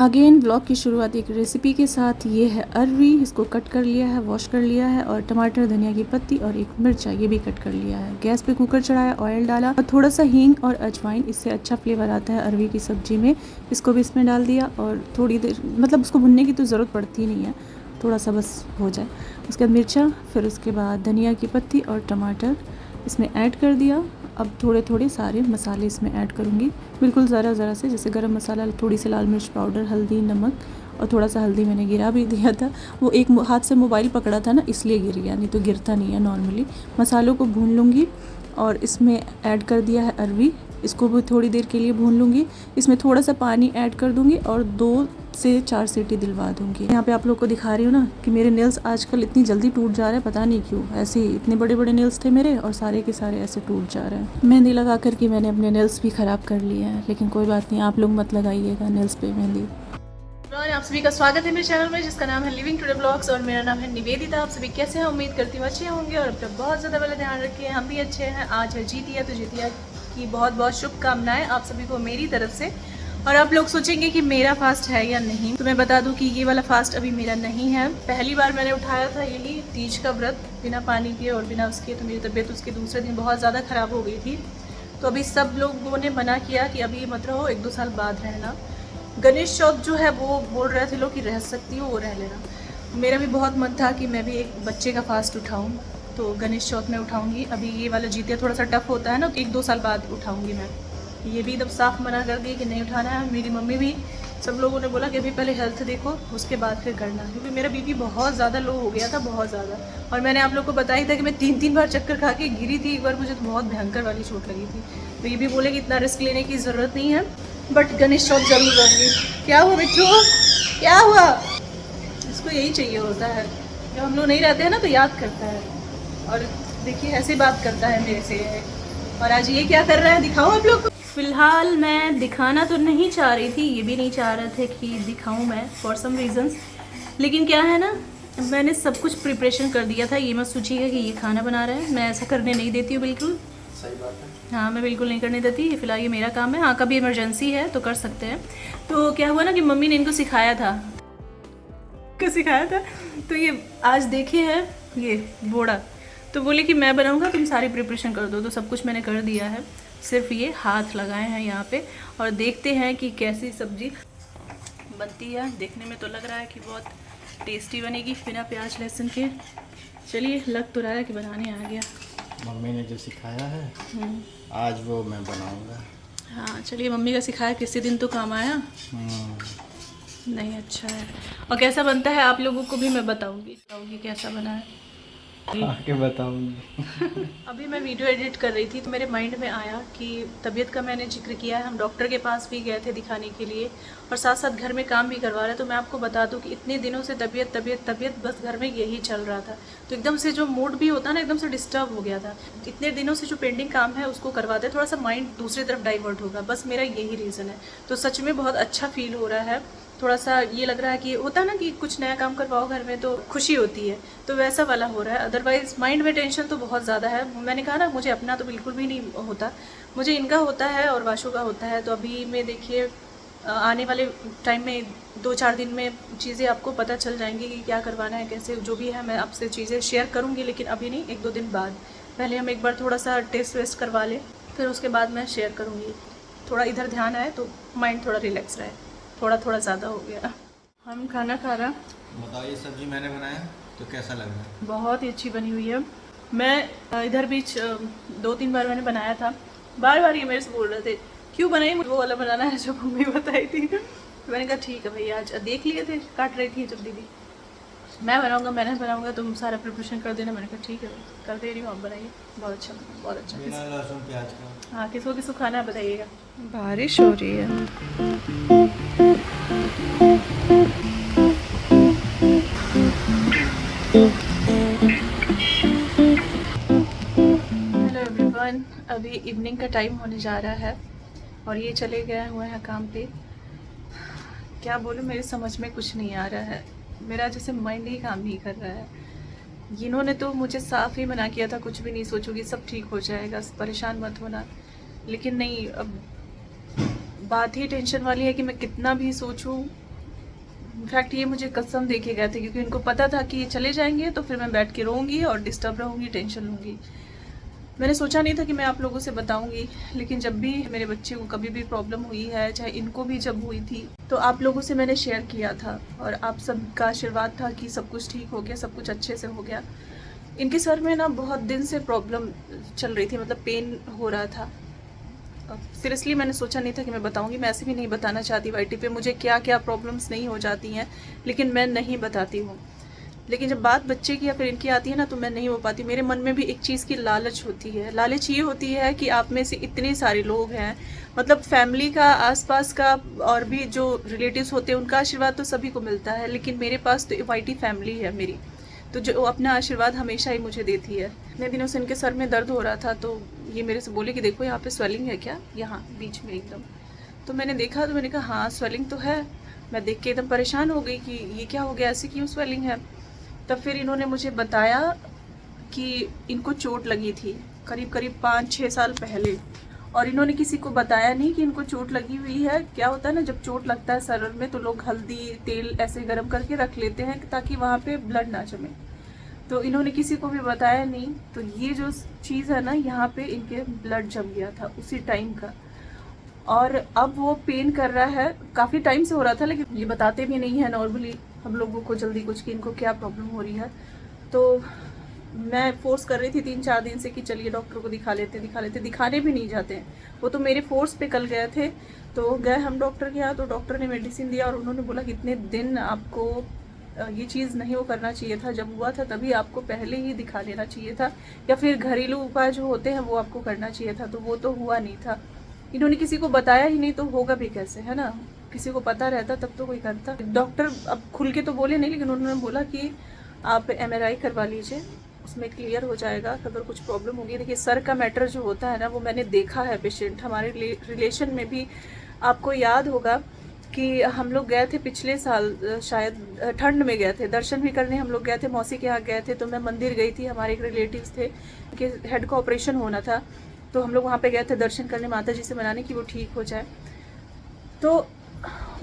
Again blog की शुरुआत एक रेसिपी के साथ। ये है अरवी, इसको कट कर लिया है, वॉश कर लिया है, और टमाटर, धनिया की पत्ती और एक मिर्चा ये भी कट कर लिया है। गैस पे कुकर चढ़ाया, ऑयल डाला और थोड़ा सा हींग और अजवाइन, इससे अच्छा फ्लेवर आता है अरवी की सब्ज़ी में। इसको भी इसमें डाल दिया और थोड़ी देर, मतलब उसको भुनने की तो ज़रूरत पड़ती नहीं है, थोड़ा सा बस हो जाए। उसके बाद मिर्चा, फिर उसके बाद धनिया की पत्ती और टमाटर इसमें ऐड कर दिया। अब थोड़े थोड़े सारे मसाले इसमें ऐड करूँगी, बिल्कुल ज़रा से, जैसे गरम मसाला, थोड़ी सी लाल मिर्च पाउडर, हल्दी, नमक, और थोड़ा सा हल्दी मैंने गिरा भी दिया था। वो एक हाथ से मोबाइल पकड़ा था ना, इसलिए गिर गया, नहीं तो गिरता नहीं है नॉर्मली। मसालों को भून लूँगी और इसमें ऐड कर दिया है अरवी, इसको भी थोड़ी देर के लिए भून लूँगी। इसमें थोड़ा सा पानी ऐड कर दूँगी और 2 से 4 सीटी दिलवा दूँगी। यहाँ पे आप लोग को दिखा रही हूँ ना कि मेरे नेल्स आजकल इतनी जल्दी टूट जा रहे हैं, पता नहीं क्यों। ऐसे ही इतने बड़े बड़े नेल्स थे मेरे और सारे के सारे ऐसे टूट जा रहे हैं। मेहंदी लगा कर के मैंने अपने नेल्स भी ख़राब कर लिए हैं, लेकिन कोई बात नहीं, आप लोग मत लगाइएगा नेल्स पे मेहंदी। आप सभी का स्वागत है मेरे चैनल में, जिसका नाम है लिविंग टुडे ब्लॉग्स, और मेरा नाम है निवेदिता। आप सभी कैसे हैं? उम्मीद करती हूँ अच्छे होंगे और अपना बहुत ज़्यादा वाला ध्यान रखिए। हम भी अच्छे हैं। आज है जीतिया, तो जीतिया की बहुत बहुत शुभकामनाएं आप सभी को मेरी तरफ से। और आप लोग सोचेंगे कि मेरा फास्ट है या नहीं, तो मैं बता दूं कि ये वाला फास्ट अभी मेरा नहीं है। पहली बार मैंने उठाया था यही तीज का व्रत, बिना पानी पिए और बिना उसके, तो मेरी तबीयत उसके दूसरे दिन बहुत ज़्यादा ख़राब हो गई थी। तो अभी सब लोगों ने मना किया कि अभी मत रहो, 1-2 साल बाद रहना। गणेश चौथ जो है वो बोल रहे थे लोग कि रह सकती हो, वो रह लेना। मेरा भी बहुत मन था कि मैं भी एक बच्चे का फास्ट उठाऊं, तो गणेश चौथ में उठाऊंगी। अभी ये वाला जीतिया थोड़ा सा टफ होता है ना, 1-2 साल बाद उठाऊंगी मैं। ये भी एकदम साफ मना कर दी कि नहीं उठाना है। मेरी मम्मी भी, सब लोगों ने बोला कि अभी पहले हेल्थ देखो, उसके बाद फिर करना, क्योंकि मेरा बीपी बहुत ज़्यादा लो हो गया था, बहुत ज़्यादा। और मैंने आप लोग को बताया था कि मैं 3-3 बार चक्कर खा के गिरी थी। एक बार मुझे तो बहुत भयंकर वाली चोट लगी थी। तो ये भी बोले कि इतना रिस्क लेने की ज़रूरत नहीं है, बट गणेश चौथ जरूर रहूँगी। क्या हुआ बिट्टू, क्या हुआ? इसको यही चाहिए होता है, जब हम लोग नहीं रहते हैं ना तो याद करता है। और देखिए ऐसे बात करता है मेरे से। और आज ये क्या कर रहा है, दिखाओ आप लोग को। फिलहाल मैं दिखाना तो नहीं चाह रही थी, ये भी नहीं चाह रहे थे कि दिखाऊं मैं, फॉर सम रीजंस। लेकिन क्या है ना, मैंने सब कुछ प्रिपरेशन कर दिया था। ये मत सोचिएगा कि ये खाना बना रहा है, मैं ऐसा करने नहीं देती हूँ बिल्कुल। सही बात है। हाँ, मैं बिल्कुल नहीं करने देती। फिलहाल ये मेरा काम है। हाँ, कभी इमरजेंसी है तो कर सकते हैं। तो क्या हुआ ना कि मम्मी ने इनको सिखाया था, तो ये आज देखे हैं ये बोड़ा, तो बोले कि मैं बनाऊंगा, तुम सारी प्रिपरेशन कर दो। तो सब कुछ मैंने कर दिया है, सिर्फ ये हाथ लगाए हैं यहाँ पे। और देखते हैं कि कैसी सब्जी बनती है। देखने में तो लग रहा है कि बहुत टेस्टी बनेगी बिना प्याज लहसुन के। चलिए, लग तो रहा है कि बनाने आ गया। मम्मी ने जो सिखाया है आज वो मैं बनाऊंगा। हाँ चलिए, मम्मी का सिखाया किसी दिन तो काम आया। नहीं, अच्छा है। और कैसा बनता है आप लोगों को भी मैं बताऊंगी कैसा बना है, आके बताऊंगी। अभी मैं वीडियो एडिट कर रही थी तो मेरे माइंड में आया कि तबीयत का मैंने जिक्र किया है। हम डॉक्टर के पास भी गए थे दिखाने के लिए, और साथ साथ घर में काम भी करवा रहे। तो मैं आपको बता दूं कि इतने दिनों से तबीयत बस घर में यही चल रहा था। तो एकदम से जो मूड भी होता है ना, एकदम से डिस्टर्ब हो गया था। इतने दिनों से जो पेंडिंग काम है उसको करवाते, थोड़ा सा माइंड दूसरी तरफ डाइवर्ट होगा, बस मेरा यही रीज़न है। तो सच में बहुत अच्छा फील हो रहा है। थोड़ा सा ये लग रहा है कि होता है ना कि कुछ नया काम करवाओ घर में तो खुशी होती है, तो वैसा वाला हो रहा है। अदरवाइज माइंड में टेंशन तो बहुत ज़्यादा है। मैंने कहा ना, मुझे अपना तो बिल्कुल भी नहीं होता, मुझे इनका होता है और वाशु का होता है। तो अभी मैं देखिए आने वाले टाइम में 2-4 दिन में चीज़ें आपको पता चल जाएंगी कि क्या करवाना है, कैसे जो भी है। मैं आपसे चीज़ें शेयर करूँगी, लेकिन अभी नहीं, 1-2 दिन बाद। पहले हम एक बार थोड़ा सा टेस्ट वेस्ट करवा लें, फिर उसके बाद मैं शेयर करूँगी। थोड़ा इधर ध्यान आए तो माइंड थोड़ा रिलैक्स रहे। थोड़ा ज़्यादा हो गया। हम खाना खा रहा। बताइए, सब्जी मैंने बनाया तो कैसा लग रहा है? बहुत ही अच्छी बनी हुई है। मैं इधर बीच 2-3 बार मैंने बनाया था, बार ये मेरे से बोल रहे थे क्यों बनाई, मुझे वो वाला बनाना है जो मम्मी बताई थी। तो मैंने कहा ठीक है भैया, आज देख लिए थे, काट रही थी जब दीदी, मैंने बनाऊंगा, तुम सारा प्रिपरेशन कर देना। मैंने कहा ठीक है कर दे रही हूँ, आप बनाइए। बहुत अच्छा बना, बहुत अच्छा। बिना लहसुन प्याज का। हाँ, किसको खाना है बताइएगा। बारिश हो रही है। हेलो एवरीवन, अभी इवनिंग का टाइम होने जा रहा है और ये चले गए हुए हैं काम पे। क्या बोलूँ, मेरे समझ में कुछ नहीं आ रहा है। मेरा जैसे माइंड ही काम नहीं कर रहा है। इन्होंने तो मुझे साफ ही मना किया था, कुछ भी नहीं सोचूगी, सब ठीक हो जाएगा, परेशान मत होना। लेकिन नहीं, अब बात ही टेंशन वाली है कि मैं कितना भी सोचूं इनफैक्ट ये मुझे कसम दे के गए थे, क्योंकि उनको पता था कि ये चले जाएंगे तो फिर मैं बैठ के रोऊंगी और डिस्टर्ब रहूँगी, टेंशन लूँगी। मैंने सोचा नहीं था कि मैं आप लोगों से बताऊंगी, लेकिन जब भी मेरे बच्चे को कभी भी प्रॉब्लम हुई है, चाहे इनको भी जब हुई थी, तो आप लोगों से मैंने शेयर किया था और आप सबका आशीर्वाद था कि सब कुछ ठीक हो गया, सब कुछ अच्छे से हो गया। इनके सर में ना बहुत दिन से प्रॉब्लम चल रही थी, मतलब पेन हो रहा था। सीरियसली मैंने सोचा नहीं था कि मैं बताऊंगी। मैं ऐसे भी नहीं बताना चाहती वाईटी पे मुझे क्या क्या प्रॉब्लम्स नहीं हो जाती हैं, लेकिन मैं नहीं बताती हूँ। लेकिन जब बात बच्चे की या फिर इनकी आती है ना, तो मैं नहीं हो पाती। मेरे मन में भी एक चीज़ की लालच होती है। लालच ये होती है कि आप में से इतने सारे लोग हैं, मतलब फैमिली का, आसपास का और भी जो रिलेटिव्स होते हैं उनका आशीर्वाद तो सभी को मिलता है, लेकिन मेरे पास तो वाईटी फैमिली है मेरी, तो जो अपना आशीर्वाद हमेशा ही मुझे देती है। इतने दिनों से इनके सर में दर्द हो रहा था, तो ये मेरे से बोले कि देखो यहाँ पे स्वेलिंग है क्या, यहाँ बीच में एकदम। तो मैंने देखा, तो मैंने कहा हाँ स्वेलिंग तो है। मैं देख के एकदम परेशान हो गई कि ये क्या हो गया, ऐसे क्यों स्वेलिंग है। तब फिर इन्होंने मुझे बताया कि इनको चोट लगी थी करीब करीब 5-6 साल पहले, और इन्होंने किसी को बताया नहीं कि इनको चोट लगी हुई है। क्या होता है ना, जब चोट लगता है सर में तो लोग हल्दी तेल ऐसे गर्म करके रख लेते हैं ताकि वहाँ पे ब्लड ना जमे, तो इन्होंने किसी को भी बताया नहीं। तो ये जो चीज़ है ना, यहाँ पे इनके ब्लड जम गया था उसी टाइम का, और अब वो पेन कर रहा है। काफ़ी टाइम से हो रहा था, लेकिन ये बताते भी नहीं है नॉर्मली हम लोगों को जल्दी कुछ कि इनको क्या प्रॉब्लम हो रही है। तो मैं फोर्स कर रही थी 3-4 दिन से कि चलिए डॉक्टर को दिखा लेते। दिखाने भी नहीं जाते हैं वो, तो मेरे फोर्स पे कल गए थे। तो गए हम डॉक्टर के यहाँ, तो डॉक्टर ने मेडिसिन दिया और उन्होंने बोला कि इतने दिन आपको ये चीज़ नहीं वो करना चाहिए था, जब हुआ था तभी आपको पहले ही दिखा लेना चाहिए था, या फिर घरेलू उपाय जो होते हैं वो आपको करना चाहिए था, तो वो तो हुआ नहीं था। इन्होंने किसी को बताया ही नहीं, तो होगा भी कैसे, है ना। किसी को पता रहता तब तो कोई करता। डॉक्टर अब खुल के तो बोले नहीं, लेकिन उन्होंने बोला कि आप MRI करवा लीजिए, उसमें क्लियर हो जाएगा अगर कुछ प्रॉब्लम होगी। देखिए सर का मैटर जो होता है ना, वो मैंने देखा है पेशेंट हमारे रिलेशन में भी। आपको याद होगा कि हम लोग गए थे पिछले साल, शायद ठंड में गए थे, दर्शन भी करने हम लोग गए थे, मौसी के यहाँ गए थे। तो मैं मंदिर गई थी, हमारे एक रिलेटिव्स थे कि हेड का ऑपरेशन होना था, तो हम लोग वहाँ पे गए थे दर्शन करने, माता जी से मनाने की वो ठीक हो जाए। तो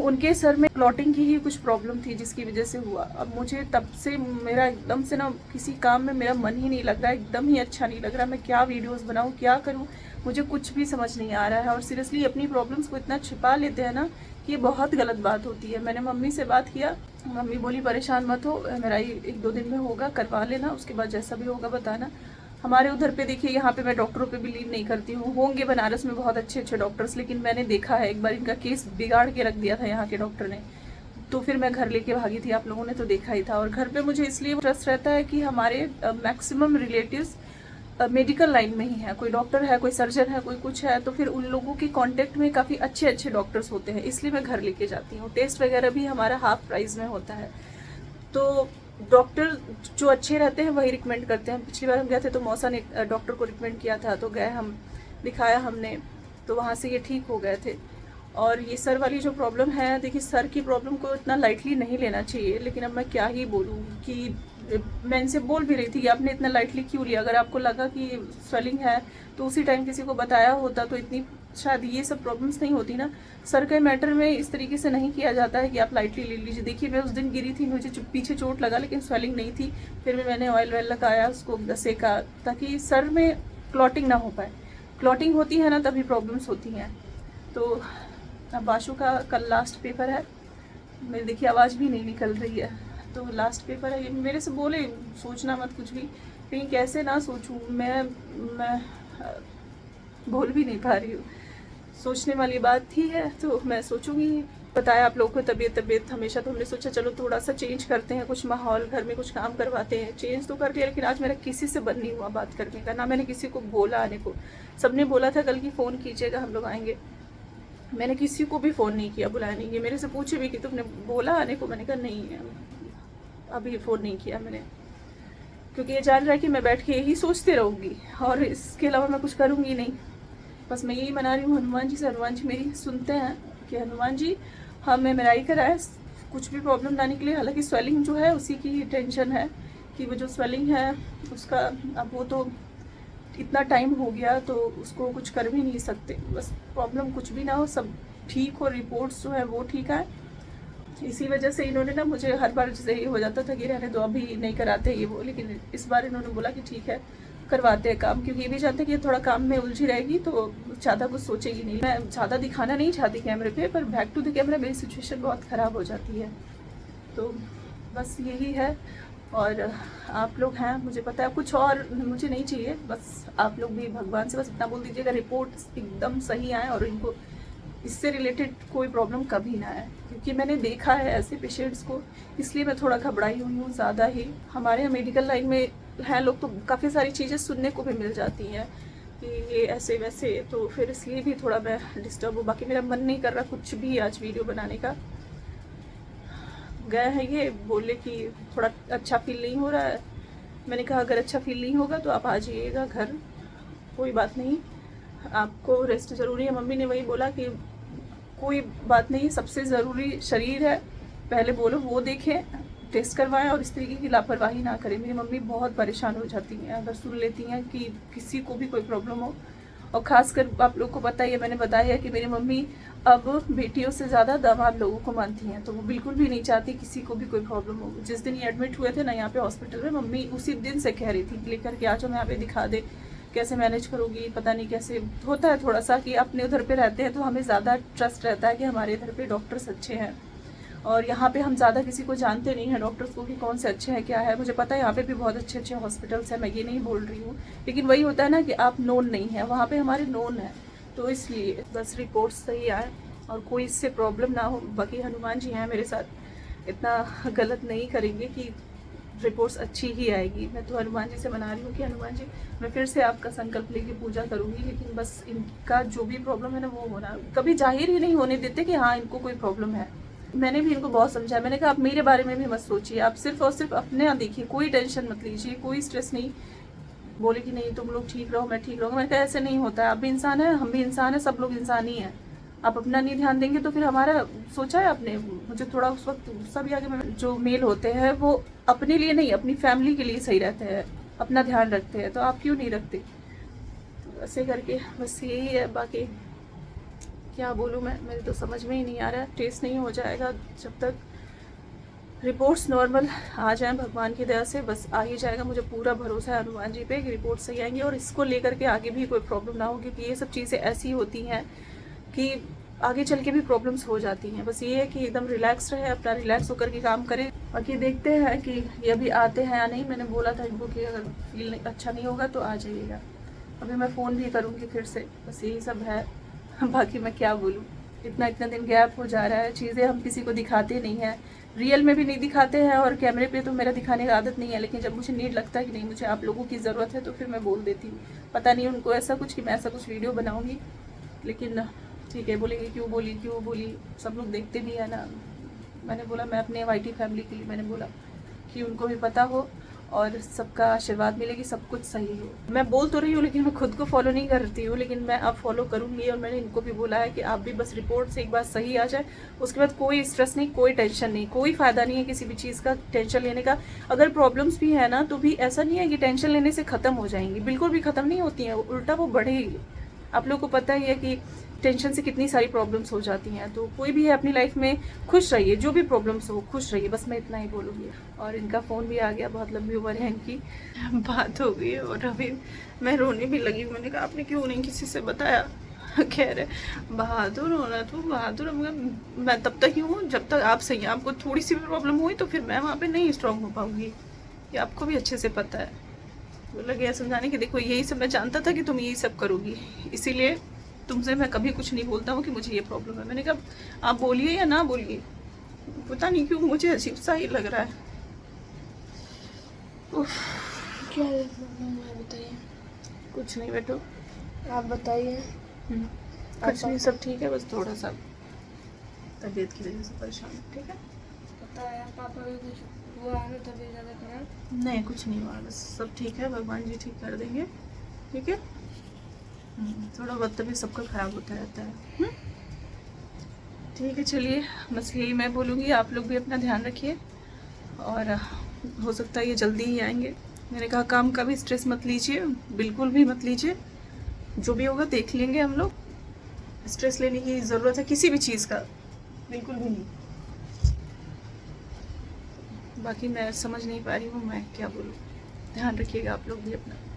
उनके सर में क्लॉटिंग की ही कुछ प्रॉब्लम थी जिसकी वजह से हुआ। अब मुझे तब से मेरा एकदम से ना किसी काम में मेरा मन ही नहीं लग रहा है, एकदम ही अच्छा नहीं लग रहा। मैं क्या वीडियोस बनाऊं, क्या करूं, मुझे कुछ भी समझ नहीं आ रहा है। और सीरियसली अपनी प्रॉब्लम्स को इतना छिपा लेते हैं ना कि ये बहुत गलत बात होती है। मैंने मम्मी से बात किया, मम्मी बोली परेशान मत हो, मेरा 1-2 दिन में होगा, करवा लेना, उसके बाद जैसा भी होगा बताना। हमारे उधर पे देखिए, यहाँ पे मैं डॉक्टरों पे बिलीव नहीं करती हूँ। होंगे बनारस में बहुत अच्छे अच्छे डॉक्टर्स, लेकिन मैंने देखा है एक बार इनका केस बिगाड़ के रख दिया था यहाँ के डॉक्टर ने, तो फिर मैं घर लेके भागी थी। आप लोगों ने तो देखा ही था। और घर पे मुझे इसलिए ट्रस्ट रहता है कि हमारे मैक्सिमम रिलेटिव्स मेडिकल लाइन में ही है, कोई डॉक्टर है, कोई सर्जन है, कोई कुछ है, तो फिर उन लोगों के कांटेक्ट में काफ़ी अच्छे अच्छे डॉक्टर्स होते हैं, इसलिए मैं घर लेके जाती हूँ। टेस्ट वगैरह भी हमारा हाफ प्राइस में होता है, तो डॉक्टर जो अच्छे रहते हैं वही रिकमेंड करते हैं। पिछली बार हम गए थे तो मौसा ने डॉक्टर को रिकमेंड किया था, तो गए हम, दिखाया हमने, तो वहाँ से ये ठीक हो गए थे। और ये सर वाली जो प्रॉब्लम है, देखिए सर की प्रॉब्लम को इतना लाइटली नहीं लेना चाहिए, लेकिन अब मैं क्या ही बोलूँ कि मैं इनसे बोल भी रही थी कि आपने इतना लाइटली क्यों लिया। अगर आपको लगा कि स्वेलिंग है तो उसी टाइम किसी को बताया होता तो इतनी शायद ये सब प्रॉब्लम्स नहीं होती ना। सर के मैटर में इस तरीके से नहीं किया जाता है कि आप लाइटली ले लीजिए। देखिए मैं उस दिन गिरी थी, मुझे पीछे चोट लगा, लेकिन स्वेलिंग नहीं थी। फिर भी मैंने ऑयल वेल लगाया, उसको सेका, ताकि सर में क्लॉटिंग ना हो पाए। क्लॉटिंग होती है ना तभी प्रॉब्लम्स होती हैं। तो अब बाशु का कल लास्ट पेपर है, मेरी देखिए आवाज़ भी नहीं निकल रही है, तो लास्ट पेपर है। ये मेरे से बोले सोचना मत कुछ भी, लेकिन कैसे ना सोचूं, मैं बोल भी नहीं पा रही हूँ। सोचने वाली बात थी है, तो मैं सोचूंगी। बताया आप लोगों को तबीयत हमेशा, तो हमने सोचा चलो थोड़ा सा चेंज करते हैं, कुछ माहौल, घर में कुछ काम करवाते हैं। चेंज तो कर लिया, लेकिन आज मेरा किसी से बंद नहीं हुआ बात करने का, ना मैंने किसी को बोला आने को। सबने बोला था कल की फ़ोन कीजिएगा, हम लोग आएंगे। मैंने किसी को भी फ़ोन नहीं किया बुलाने के। मेरे से पूछे भी कि तुमने बोला आने को, मैंने कहा नहीं, अभी फ़ोन नहीं किया मैंने, क्योंकि ये जान रहा है कि मैं बैठ के यही सोचते रहूँगी और इसके अलावा मैं कुछ करूँगी नहीं। बस मैं यही मना रही हूँ हनुमान जी से। हनुमान जी मेरी सुनते हैं कि हनुमान जी हम MRI कराए, कुछ भी प्रॉब्लम ना निकले। हालांकि स्वेलिंग जो है उसी की टेंशन है कि वो जो स्वेलिंग है उसका, अब वो तो इतना टाइम हो गया तो उसको कुछ कर भी नहीं सकते। बस प्रॉब्लम कुछ भी ना हो, सब ठीक हो, रिपोर्ट्स जो है वो ठीक आए, इसी वजह से इन्होंने ना मुझे हर बार जैसे ये हो जाता था कि रहने दो अभी नहीं कराते ये वो, लेकिन इस बार इन्होंने बोला कि ठीक है करवाते हैं काम, क्योंकि ये भी जानते हैं कि ये थोड़ा काम में उलझी रहेगी तो ज़्यादा कुछ सोचेगी नहीं। मैं ज़्यादा दिखाना नहीं चाहती कैमरे पे, पर बैक टू द कैमरा मेरी सिचुएशन बहुत ख़राब हो जाती है। तो बस यही है। और आप लोग हैं, मुझे पता है कुछ और मुझे नहीं चाहिए, बस आप लोग भी भगवान से बस इतना बोल दीजिएगा रिपोर्ट एकदम सही आए और इनको इससे रिलेटेड कोई प्रॉब्लम कभी ना आए, क्योंकि मैंने देखा है ऐसे पेशेंट्स को, इसलिए मैं थोड़ा घबराई हुई हूँ ज़्यादा ही। हमारे यहाँ मेडिकल लाइन में हैं लोग तो काफ़ी सारी चीज़ें सुनने को भी मिल जाती हैं कि ये ऐसे वैसे, तो फिर इसलिए भी थोड़ा मैं डिस्टर्ब हूँ। बाकी मेरा मन नहीं कर रहा कुछ भी आज वीडियो बनाने का। गए हैं ये बोले कि थोड़ा अच्छा फील नहीं हो रहा है। मैंने कहा अगर अच्छा फील नहीं होगा तो आप आ जाइएगा घर, कोई बात नहीं, आपको रेस्ट ज़रूरी है। मम्मी ने वही बोला कि कोई बात नहीं, सबसे ज़रूरी शरीर है, पहले बोलो वो देखें, टेस्ट करवाएं और इस तरीके की लापरवाही ना करें। मेरी मम्मी बहुत परेशान हो जाती हैं अगर सुन लेती हैं कि किसी को भी कोई प्रॉब्लम हो, और ख़ासकर आप लोग को पता ही है, मैंने बताया है कि मेरी मम्मी अब बेटियों से ज़्यादा दामाद लोगों को मानती हैं, तो वो बिल्कुल भी नहीं चाहती किसी को भी कोई प्रॉब्लम हो। जिस दिन ये एडमिट हुए थे ना यहाँ पे हॉस्पिटल में, मम्मी उसी दिन से कह रही थी लेकर के आ जाओ, मैं यहाँ पे दिखा दे, कैसे मैनेज करोगी, पता नहीं कैसे होता है थोड़ा सा कि अपने उधर पे रहते हैं तो हमें ज़्यादा ट्रस्ट रहता है कि हमारे इधर पे डॉक्टर्स अच्छे हैं, और यहाँ पे हम ज़्यादा किसी को जानते नहीं हैं डॉक्टर्स को कि कौन से अच्छे हैं क्या है। मुझे पता है यहाँ पे भी बहुत अच्छे अच्छे हॉस्पिटल्स हैं, मैं ये नहीं बोल रही हूँ, लेकिन वही होता है ना कि आप नोन नहीं है, वहाँ पे हमारे नोन है, तो इसलिए बस रिपोर्ट सही आए और कोई इससे प्रॉब्लम ना हो। बाकी हनुमान जी हैं मेरे साथ, इतना गलत नहीं करेंगे कि रिपोर्ट्स अच्छी ही आएगी। मैं तो हनुमान जी से मना रही हूँ कि हनुमान जी मैं फिर से आपका संकल्प लेके पूजा करूँगी, लेकिन बस इनका जो भी प्रॉब्लम है ना वो होना, कभी जाहिर ही नहीं होने देते कि हाँ इनको कोई प्रॉब्लम है। मैंने भी इनको बहुत समझाया, मैंने कहा आप मेरे बारे में भी मत सोचिए, आप सिर्फ और सिर्फ अपने यहाँ देखिए, कोई टेंशन मत लीजिए, कोई स्ट्रेस नहीं। बोले कि नहीं तुम लोग ठीक रहो मैं ठीक रहूँगा, मैंने कहा ऐसे नहीं होता है, आप भी इंसान है हम भी इंसान है, सब लोग इंसान ही हैं। आप अपना नहीं ध्यान देंगे तो फिर हमारा सोचा है आपने। मुझे थोड़ा उस वक्त गुस्सा भी आ गया। जो मेल होते हैं वो अपने लिए नहीं अपनी फैमिली के लिए सही रहते हैं, अपना ध्यान रखते हैं, तो आप क्यों नहीं रखते। तो ऐसे करके बस यही है, बाकी क्या बोलूँ मैं, मेरे तो समझ में ही नहीं आ रहा है। टेस्ट नहीं हो जाएगा जब तक रिपोर्ट्स नॉर्मल आ जाएं, भगवान की दया से बस आ ही जाएगा। मुझे पूरा भरोसा है हनुमान जी पे कि रिपोर्ट सही आएंगी और इसको लेकर के आगे भी कोई प्रॉब्लम ना हो, क्योंकि ये सब चीज़ें ऐसी होती हैं कि आगे चल के भी प्रॉब्लम्स हो जाती हैं। बस ये है कि एकदम रिलैक्स रहे, अपना रिलैक्स होकर के काम करें। बाकी देखते हैं कि ये अभी आते हैं या नहीं। मैंने बोला था इनको कि अगर फील अच्छा नहीं होगा तो आ जाइएगा। अभी मैं फ़ोन भी करूँगी फिर से, बस यही सब है। बाकी मैं क्या बोलूँ, इतना दिन गैप हो जा रहा है, चीज़ें हम किसी को दिखाते नहीं हैं, रियल में भी नहीं दिखाते हैं और कैमरे पे तो मेरा दिखाने का आदत नहीं है, लेकिन जब मुझे नीड लगता है कि नहीं मुझे आप लोगों की ज़रूरत है तो फिर मैं बोल देती हूँ। पता नहीं उनको ऐसा कुछ कि मैं ऐसा कुछ वीडियो बनाऊँगी, लेकिन ठीक है बोलेंगे क्यों बोली, सब लोग देखते भी है ना। मैंने बोला मैं अपने वाईटी फैमिली के लिए मैंने बोला कि उनको भी पता हो और सबका आशीर्वाद मिलेगी, सब कुछ सही हो। मैं बोल तो रही हूँ लेकिन मैं खुद को फॉलो नहीं करती हूँ, लेकिन मैं अब फॉलो करूँगी। और मैंने इनको भी बोला है कि आप भी बस रिपोर्ट से एक बार सही आ जाए, उसके बाद कोई स्ट्रेस नहीं, कोई टेंशन नहीं, कोई फ़ायदा नहीं है किसी भी चीज़ का टेंशन लेने का। अगर प्रॉब्लम्स भी है ना तो भी ऐसा नहीं है कि टेंशन लेने से ख़त्म हो जाएंगी, बिल्कुल भी ख़त्म नहीं होती हैं, उल्टा वो बढ़ेगी। आप लोग को पता ही है कि टेंशन से कितनी सारी प्रॉब्लम्स हो जाती हैं। तो कोई भी है अपनी लाइफ में खुश रहिए, जो भी प्रॉब्लम्स हो खुश रहिए, बस मैं इतना ही बोलूँगी। और इनका फ़ोन भी आ गया, बहुत लंबी उम्र है इनकी, बात हो गई और अभी मैं रोने भी लगी। मैंने कहा आपने क्यों नहीं किसी से बताया। कह रहे बहादुर होना तो बहादुर, मैं तब तक ही हूँ जब तक आप सही हैं। आपको थोड़ी सी भी प्रॉब्लम हुई तो फिर मैं वहाँ पर नहीं स्ट्रॉन्ग हो पाऊँगी, ये आपको भी अच्छे से पता है। बोला गया समझाने कि देखो यही सब मैं जानता था कि तुम यही सब करोगी, इसीलिए तुमसे मैं कभी कुछ नहीं बोलता हूँ कि मुझे ये प्रॉब्लम है। मैंने कहा आप बोलिए या ना बोलिए, पता नहीं क्यों मुझे अजीब सा ही लग रहा है। क्या प्रॉब्लम है बताइए। कुछ नहीं बेटो आप बताइए। कुछ नहीं, सब ठीक है, बस थोड़ा सा तबीयत की वजह से परेशान है। ठीक है पता है पापा भी कुछ हुआ है ना तबीयत ज़्यादा खराब? नहीं कुछ नहीं हुआ, बस सब ठीक है, भगवान जी ठीक कर देंगे। ठीक है थोड़ा बहुत तभी सबका ख़राब होता रहता है। ठीक है चलिए, बस यही मैं बोलूँगी, आप लोग भी अपना ध्यान रखिए और हो सकता है ये जल्दी ही आएंगे। मैंने कहा काम का भी स्ट्रेस मत लीजिए, बिल्कुल भी मत लीजिए, जो भी होगा देख लेंगे हम लोग। स्ट्रेस लेने की ज़रूरत है किसी भी चीज़ का बिल्कुल भी नहीं। बाकी मैं समझ नहीं पा रही हूँ मैं क्या बोलूँ। ध्यान रखिएगा आप लोग भी अपना।